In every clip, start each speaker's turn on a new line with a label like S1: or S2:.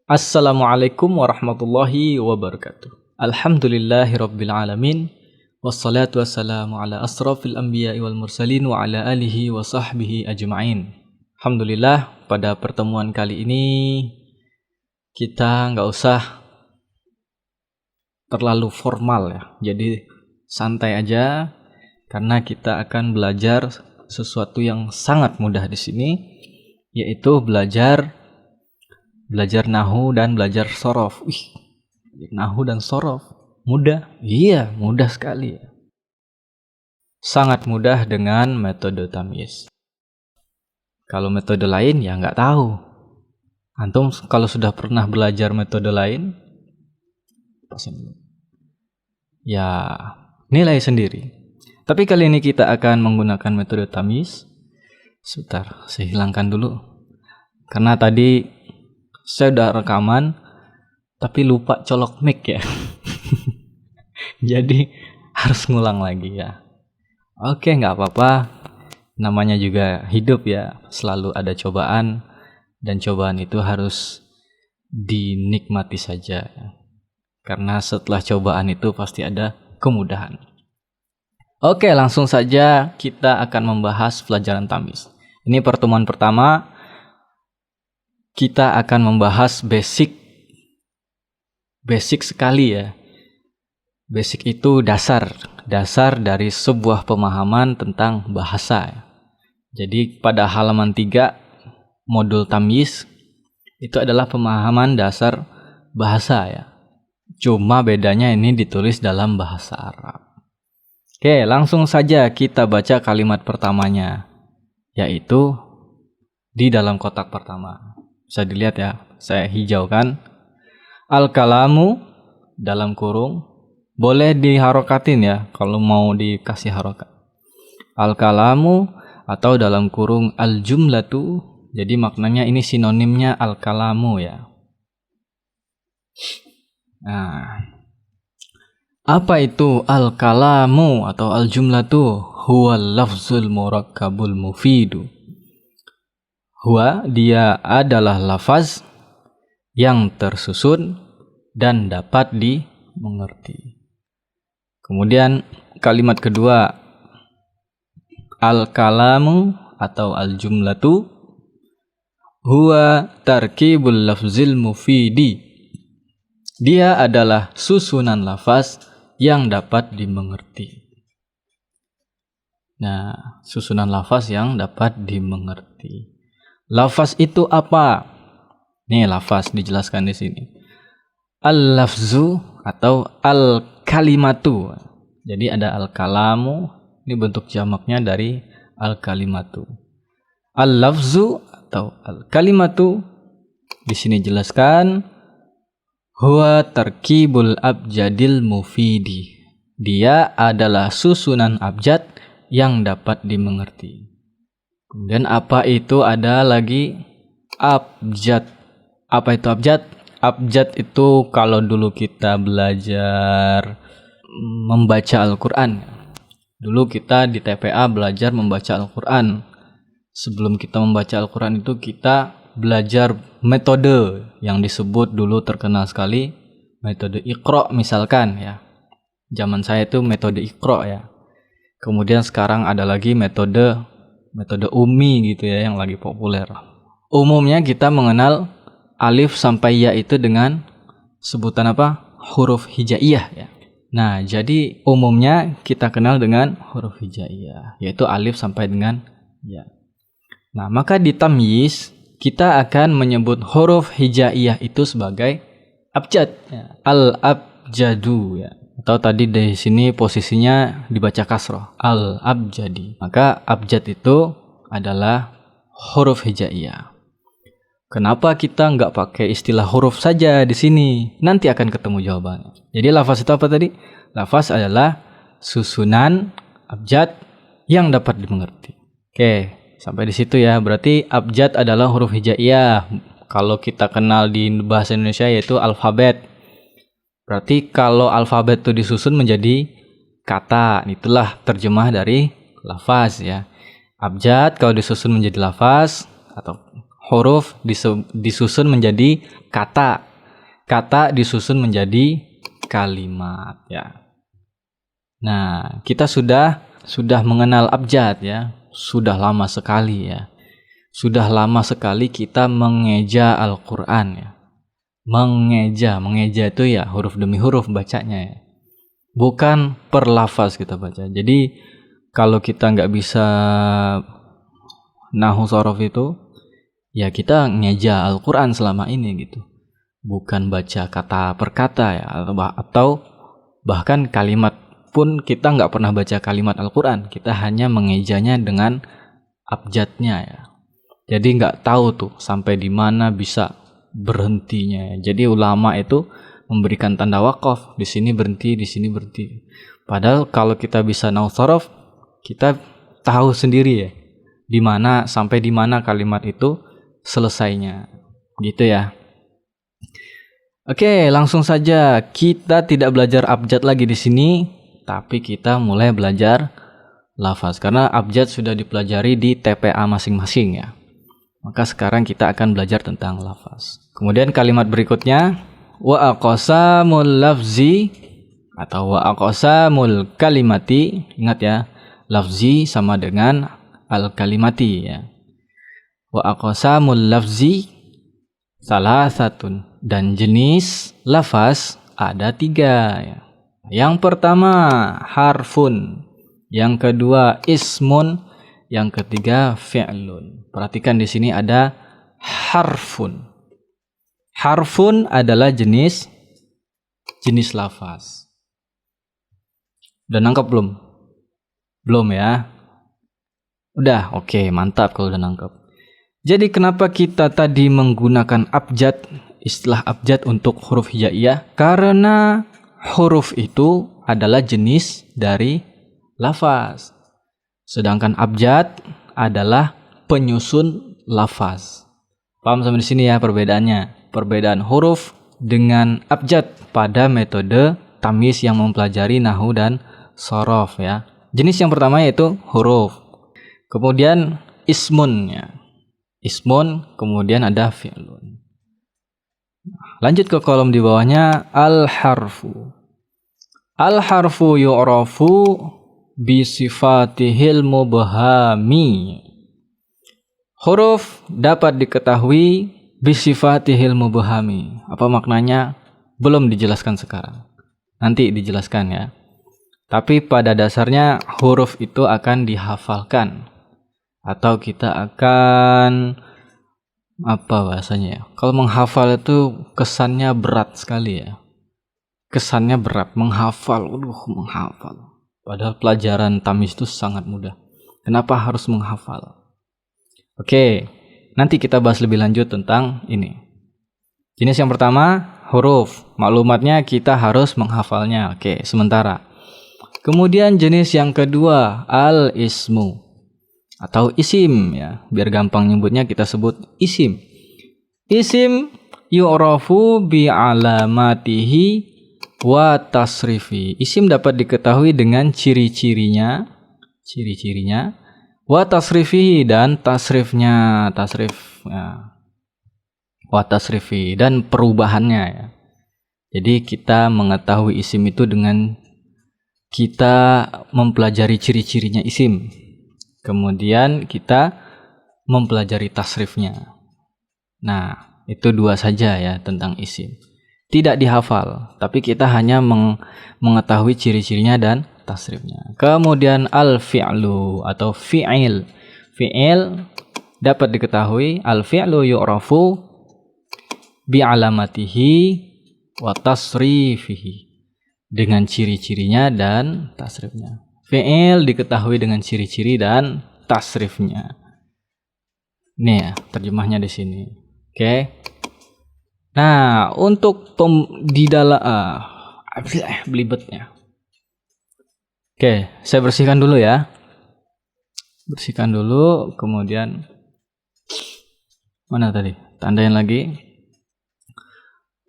S1: Assalamualaikum warahmatullahi wabarakatuh. Alhamdulillahirabbil alamin. Wassalatu wassalamu ala asrafil anbiya'i wal mursalin wa ala alihi wa sahbihi ajma'in. Alhamdulillah, pada pertemuan kali ini kita nggak usah terlalu formal ya. Jadi santai aja karena kita akan belajar sesuatu yang sangat mudah di sini, yaitu belajar nahu dan belajar sorof. Nahu dan sorof mudah? Iya, mudah sekali ya. Sangat mudah dengan metode tamyiz. Kalau metode lain ya nggak tahu. Antum kalau sudah pernah belajar metode lain, ya nilai sendiri. Tapi kali ini kita akan menggunakan metode tamyiz. Sebentar, saya hilangkan dulu. Karena tadi saya udah rekaman tapi lupa colok mic ya. Jadi harus ngulang lagi ya. Oke, nggak apa-apa. Namanya juga hidup ya. Selalu ada cobaan. Dan cobaan itu harus dinikmati saja ya. Karena setelah cobaan itu pasti ada kemudahan. Oke, langsung saja kita akan membahas pelajaran tamyiz. Ini pertemuan pertama. Kita akan membahas basic sekali ya. Basic itu dasar dari sebuah pemahaman tentang bahasa ya. Jadi pada halaman 3 modul tamyiz itu adalah pemahaman dasar bahasa ya. Cuma bedanya ini ditulis dalam bahasa Arab. Oke, langsung saja kita baca kalimat pertamanya, yaitu di dalam kotak pertama. Bisa dilihat ya, saya hijaukan. Al-kalamu dalam kurung, boleh diharokatin ya kalau mau dikasih harokat. Al-kalamu atau dalam kurung al-jumlatu, jadi maknanya ini sinonimnya al-kalamu ya. Nah, apa itu al-kalamu atau al-jumlatu? Huwal lafzul murakkabul mufidu. Huwa, dia adalah lafaz yang tersusun dan dapat dimengerti. Kemudian kalimat kedua, al-kalamu atau al-jumlatu huwa tarkibul lafzil mufidi. Dia adalah susunan lafaz yang dapat dimengerti. Nah, susunan lafaz yang dapat dimengerti. Lafaz itu apa? Nih lafaz dijelaskan di sini. Al-lafzu atau al-kalimatu. Jadi ada al-kalamu, ini bentuk jamaknya dari al-kalimatu. Al-lafzu atau al-kalimatu di sini jelaskan huwa tarkibul abjadil mufidi. Dia adalah susunan abjad yang dapat dimengerti. Kemudian apa itu ada lagi abjad. Apa itu abjad? Abjad itu kalau dulu kita belajar membaca Al-Quran. Dulu kita di TPA belajar membaca Al-Quran. Sebelum kita membaca Al-Quran itu kita belajar metode yang disebut dulu terkenal sekali, metode Iqra misalkan ya. Zaman saya itu metode Iqra ya. Kemudian sekarang ada lagi metode Ummi gitu ya yang lagi populer. Umumnya kita mengenal alif sampai ya itu dengan sebutan apa? Huruf hijaiyah ya. Nah, jadi umumnya kita kenal dengan huruf hijaiyah, yaitu alif sampai dengan ya. Nah, maka di tamyiz kita akan menyebut huruf hijaiyah itu sebagai abjad ya. Al-abjadu ya. Atau tadi di sini posisinya dibaca kasroh, al-abjadi. Maka abjad itu adalah huruf hijaiyah. Kenapa kita nggak pakai istilah huruf saja di sini? Nanti akan ketemu jawabannya. Jadi lafaz itu apa tadi? Lafaz adalah susunan abjad yang dapat dimengerti. Oke, sampai di situ ya. Berarti abjad adalah huruf hijaiyah. Kalau kita kenal di bahasa Indonesia yaitu alfabet. Berarti kalau alfabet itu disusun menjadi kata, itulah terjemah dari lafaz ya. Abjad kalau disusun menjadi lafaz, atau huruf disusun menjadi kata. Kata disusun menjadi kalimat ya. Nah, kita sudah mengenal abjad ya. Sudah lama sekali ya. Sudah lama sekali kita mengeja Al-Qur'an ya. Mengeja itu ya huruf demi huruf bacanya ya. Bukan per lafaz kita baca. Jadi kalau kita nggak bisa nahu sorof itu, ya kita ngeja Al-Qur'an selama ini gitu. Bukan baca kata per kata ya, atau bahkan kalimat pun kita nggak pernah baca kalimat Al-Qur'an. Kita hanya mengejanya dengan abjadnya ya. Jadi nggak tahu tuh sampai di mana bisa berhentinya. Jadi ulama itu memberikan tanda wakaf, di sini berhenti, di sini berhenti. Padahal kalau kita bisa nahu sorof, kita tahu sendiri ya, sampai di mana kalimat itu selesainya. Gitu ya. Oke, langsung saja. Kita tidak belajar abjad lagi di sini, tapi kita mulai belajar lafaz karena abjad sudah dipelajari di TPA masing-masing ya. Maka sekarang kita akan belajar tentang lafaz. Kemudian kalimat berikutnya, wa aqsamul lafzi atau wa aqsamul kalimati. Ingat ya, lafzi sama dengan al kalimati ya. Wa aqsamul lafzi salasatun, dan jenis lafaz ada 3 ya. Yang pertama harfun, yang kedua ismun, yang ketiga fi'lun. Perhatikan di sini ada harfun. Harfun adalah jenis lafaz. Udah nangkep belum? Belum ya? Udah, oke, mantap kalau udah nangkep. Jadi kenapa kita tadi menggunakan abjad, istilah abjad untuk huruf hijaiyah? Karena huruf itu adalah jenis dari lafaz. Sedangkan abjad adalah penyusun lafaz. Paham sampai di sini ya perbedaannya? Perbedaan huruf dengan abjad pada metode tamyiz yang mempelajari nahwu dan shorof ya. Jenis yang pertama yaitu huruf. Kemudian ismun ya. Ismun, kemudian ada fi'lun. Lanjut ke kolom di bawahnya al-harfu. Al-harfu yu'rafu bisifatihil mubhami. Huruf dapat diketahui bisifatihil mubhami. Apa maknanya? Belum dijelaskan sekarang. Nanti dijelaskan ya. Tapi pada dasarnya huruf itu akan dihafalkan. Atau kita akan apa bahasanya ya? Kalau menghafal itu kesannya berat sekali ya. Kesannya berat, menghafal. Menghafal. Padahal pelajaran tamyiz itu sangat mudah. Kenapa harus menghafal? Oke, nanti kita bahas lebih lanjut tentang ini. Jenis yang pertama, huruf. Maklumatnya kita harus menghafalnya. Oke, sementara. Kemudian jenis yang kedua, al-ismu. Atau isim ya. Biar gampang nyebutnya kita sebut isim. Isim yu'rafu bi'alamatihi wa tasrifi. Isim dapat diketahui dengan ciri-cirinya, wa tasrifi dan tasrifnya, wa tasrifi dan perubahannya ya. Jadi kita mengetahui isim itu dengan kita mempelajari ciri-cirinya isim. Kemudian kita mempelajari tasrifnya. Nah, itu 2 saja ya tentang isim. Tidak dihafal, tapi kita hanya mengetahui ciri-cirinya dan tasrifnya. Kemudian al-fi'lu atau fi'il. Fi'il dapat diketahui, al-fi'lu yu'rafu bi'alamatihi wa tasrifihi. Dengan ciri-cirinya dan tasrifnya. Fi'il diketahui dengan ciri-ciri dan tasrifnya. Nih ya, terjemahnya di sini. Oke. Nah, untuk di dalam belibetnya. Oke, saya bersihkan dulu ya. Bersihkan dulu, kemudian mana tadi? Tandain lagi.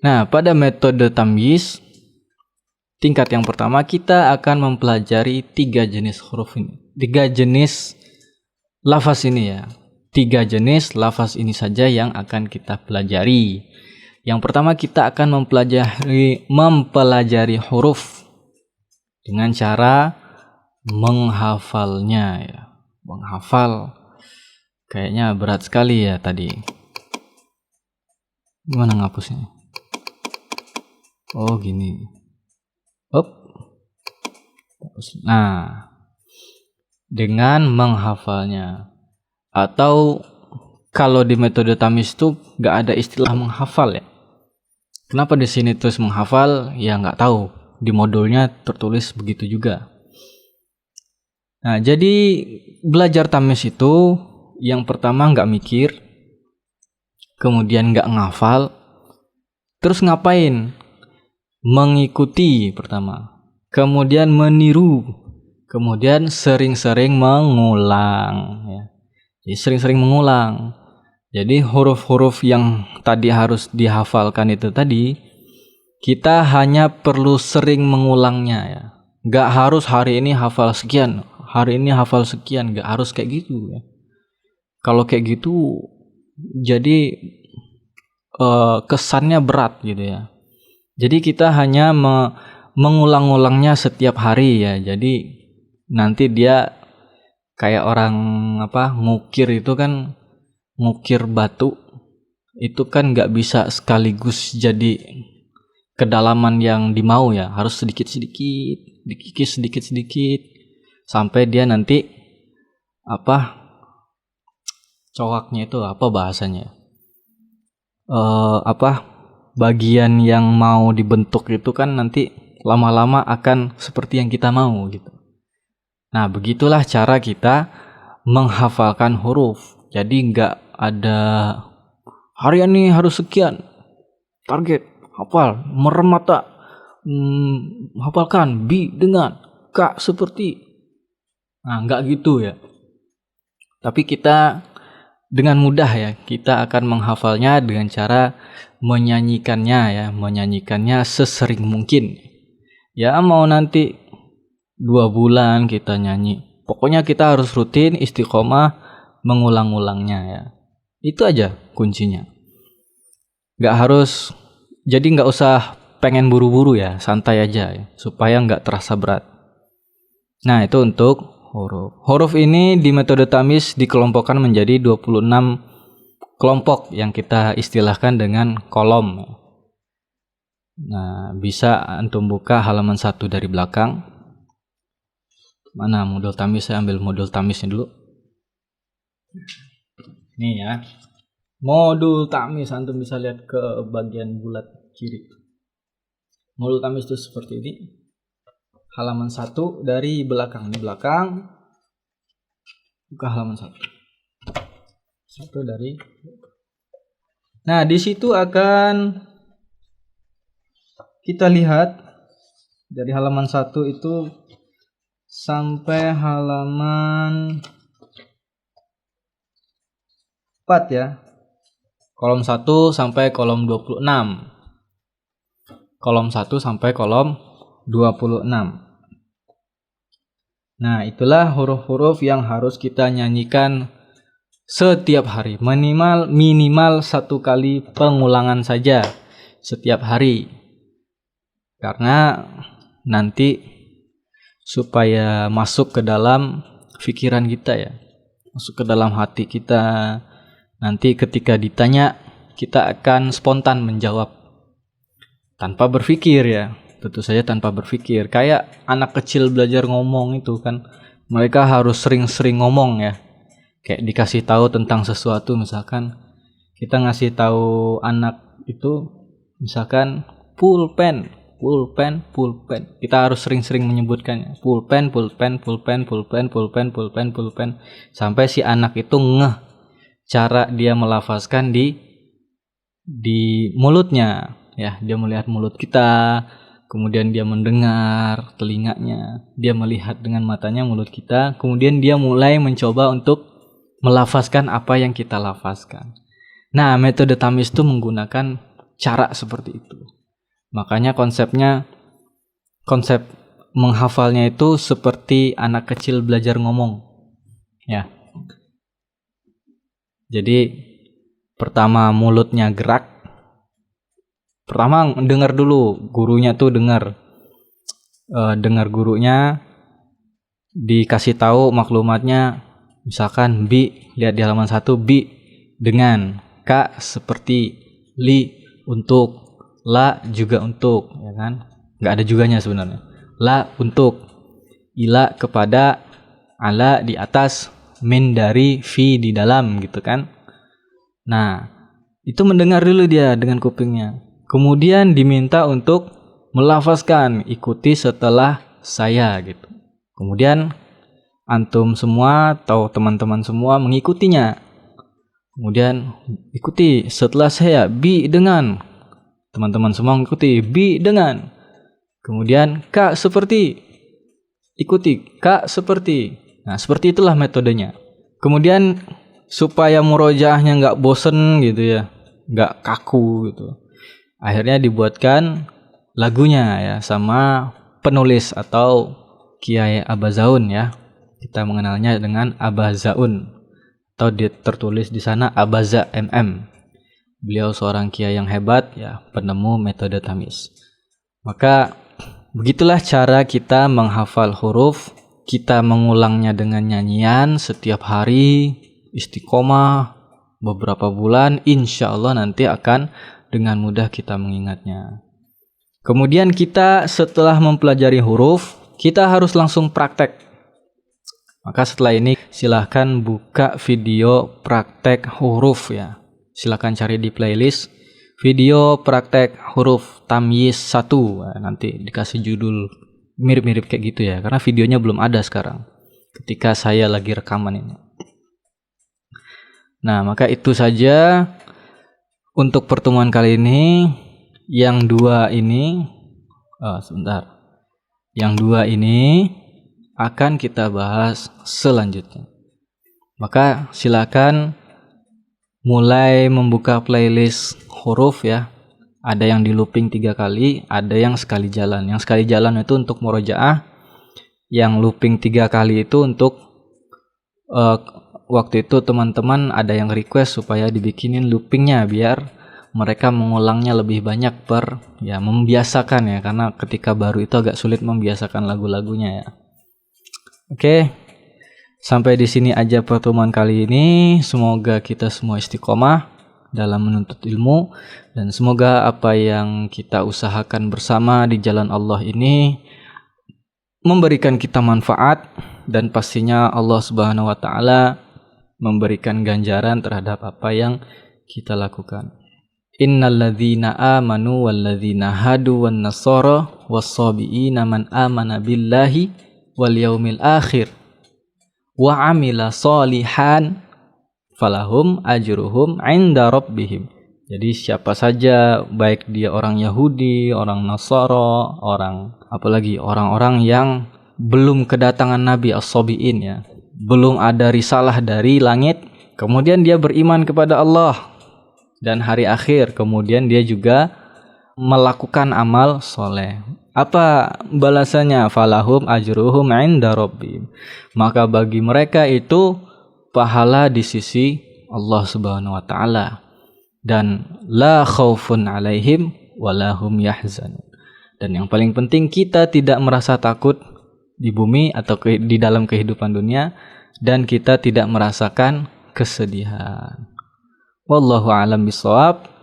S1: Nah, pada metode tamyiz tingkat yang pertama kita akan mempelajari 3 jenis huruf ini. 3 jenis lafaz ini ya. 3 jenis lafaz ini saja yang akan kita pelajari. Yang pertama kita akan mempelajari huruf dengan cara menghafalnya ya. Menghafal kayaknya berat sekali ya tadi. Gimana ngapusnya? Oh gini. Nah, dengan menghafalnya. Atau kalau di metode tamis itu nggak ada istilah menghafal ya. Kenapa di sini terus menghafal? Ya nggak tahu. Di modulnya tertulis begitu juga. Nah, jadi belajar tamis itu yang pertama nggak mikir, kemudian nggak ngafal, terus ngapain? Mengikuti pertama, kemudian meniru, kemudian sering-sering mengulang ya. Jadi sering-sering mengulang. Jadi huruf-huruf yang tadi harus dihafalkan itu tadi, kita hanya perlu sering mengulangnya ya. Gak harus hari ini hafal sekian, hari ini hafal sekian, gak harus kayak gitu ya. Kalau kayak gitu jadi kesannya berat gitu ya. Jadi kita hanya mengulang-ulangnya setiap hari ya. Jadi nanti dia kayak orang ngukir itu kan, ngukir batu itu kan nggak bisa sekaligus jadi kedalaman yang dimau ya, harus sedikit-sedikit, dikikis sedikit-sedikit sampai dia nanti cowaknya itu apa bahasanya? Bagian yang mau dibentuk itu kan nanti lama-lama akan seperti yang kita mau gitu. Nah, begitulah cara kita menghafalkan huruf. Jadi nggak ada hari ini harus sekian target hafal, merem mata, hafalkan bi dengan ka seperti. Nah, nggak gitu ya. Tapi kita dengan mudah ya, kita akan menghafalnya dengan cara menyanyikannya sesering mungkin. Ya mau nanti 2 bulan kita nyanyi. Pokoknya kita harus rutin istiqomah mengulang-ulangnya ya. Itu aja kuncinya. Jadi nggak usah pengen buru-buru ya, santai aja ya, supaya nggak terasa berat. Nah itu untuk huruf. Huruf ini di metode tamis dikelompokkan menjadi 26 kelompok yang kita istilahkan dengan kolom. Nah, bisa antum buka halaman 1 dari belakang. Mana modul tamis? Saya ambil modul tamisnya dulu. Ini ya. Modul tamis, antum bisa lihat ke bagian bulat kiri. Modul tamis itu seperti ini. Halaman 1 dari belakang. Di belakang buka halaman 1. 1 dari. Nah, di situ akan kita lihat dari halaman 1 itu sampai halaman 4 ya. Kolom 1 sampai kolom 26. Kolom 1 sampai kolom 26. Nah, itulah huruf-huruf yang harus kita nyanyikan setiap hari. Minimal 1 kali pengulangan saja setiap hari. Karena nanti supaya masuk ke dalam pikiran kita ya. Masuk ke dalam hati kita. Nanti ketika ditanya kita akan spontan menjawab tanpa berpikir ya. Tentu saja tanpa berpikir. Kayak anak kecil belajar ngomong itu kan, mereka harus sering-sering ngomong ya. Kayak dikasih tahu tentang sesuatu, misalkan kita ngasih tahu anak itu misalkan pulpen. Kita harus sering-sering menyebutkannya. Pulpen sampai si anak itu ngeh cara dia melafazkan di mulutnya ya. Dia melihat mulut kita, kemudian dia mendengar telinganya, dia melihat dengan matanya mulut kita, kemudian dia mulai mencoba untuk melafazkan apa yang kita lafazkan. Nah, metode tamis itu menggunakan cara seperti itu. Makanya konsep menghafalnya itu seperti anak kecil belajar ngomong. Ya. Jadi pertama mulutnya gerak. Pertama dengar dulu, gurunya tuh dengar gurunya dikasih tahu maklumatnya. Misalkan bi, lihat di halaman 1, bi dengan, ka seperti, li untuk, la juga untuk, ya kan? Nggak ada juganya sebenarnya. La untuk, ila kepada, ala di atas, min dari, fi di dalam gitu kan. Nah, itu mendengar dulu dia dengan kupingnya. Kemudian diminta untuk melafazkan, ikuti setelah saya gitu. Kemudian antum semua atau teman-teman semua mengikutinya. Kemudian ikuti setelah saya, bi dengan. Teman-teman semua mengikuti, bi dengan. Kemudian ka seperti, ikuti, ka seperti. Nah, seperti itulah metodenya. Kemudian supaya murojaahnya nggak bosen gitu ya, nggak kaku gitu, akhirnya dibuatkan lagunya ya sama penulis atau Kiai Abazaun ya. Kita mengenalnya dengan Abazaun atau tertulis di sana Abaza MM. Beliau seorang kiai yang hebat ya, penemu metode tamyiz. Maka begitulah cara kita menghafal huruf. Kita mengulangnya dengan nyanyian setiap hari, istiqomah beberapa bulan, insya Allah nanti akan dengan mudah kita mengingatnya. Kemudian kita setelah mempelajari huruf, kita harus langsung praktek. Maka setelah ini silahkan buka video praktek huruf ya. Silahkan cari di playlist video praktek huruf tamyiz 1. Nah, nanti dikasih judul mirip-mirip kayak gitu ya, karena videonya belum ada sekarang ketika saya lagi rekaman ini. Nah, maka itu saja untuk pertemuan kali ini. Yang dua ini akan kita bahas selanjutnya. Maka silakan mulai membuka playlist huruf ya. Ada yang di looping 3 kali, ada yang sekali jalan. Yang sekali jalan itu untuk murojaah, yang looping 3 kali itu untuk waktu itu teman-teman ada yang request supaya dibikinin loopingnya biar mereka mengulangnya lebih banyak membiasakan ya, karena ketika baru itu agak sulit membiasakan lagu-lagunya ya. Oke, sampai di sini aja pertemuan kali ini. Semoga kita semua istiqomah dalam menuntut ilmu, dan semoga apa yang kita usahakan bersama di jalan Allah ini memberikan kita manfaat, dan pastinya Allah Subhanahu wa taala memberikan ganjaran terhadap apa yang kita lakukan. Innalladzina amanu walladzina hadu wan nasara was-sabiina man amana billahi wal yaumil akhir wa amila sholihan falahum ajruhum 'inda rabbihim. Jadi siapa saja, baik dia orang Yahudi, orang Nasara, orang-orang yang belum kedatangan Nabi as-sabiin ya, belum ada risalah dari langit, kemudian dia beriman kepada Allah dan hari akhir, kemudian dia juga melakukan amal soleh. Apa balasannya? Falahum ajruhum 'inda rabbihim. Maka bagi mereka itu pahala di sisi Allah Subhanahu wa taala, dan la khaufun 'alaihim wala hum yahzanun. Dan yang paling penting, kita tidak merasa takut di bumi atau di dalam kehidupan dunia, dan kita tidak merasakan kesedihan. Wallahu a'lam bishawab.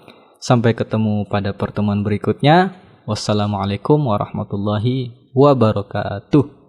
S1: Sampai ketemu pada pertemuan berikutnya. Wassalamualaikum warahmatullahi wabarakatuh.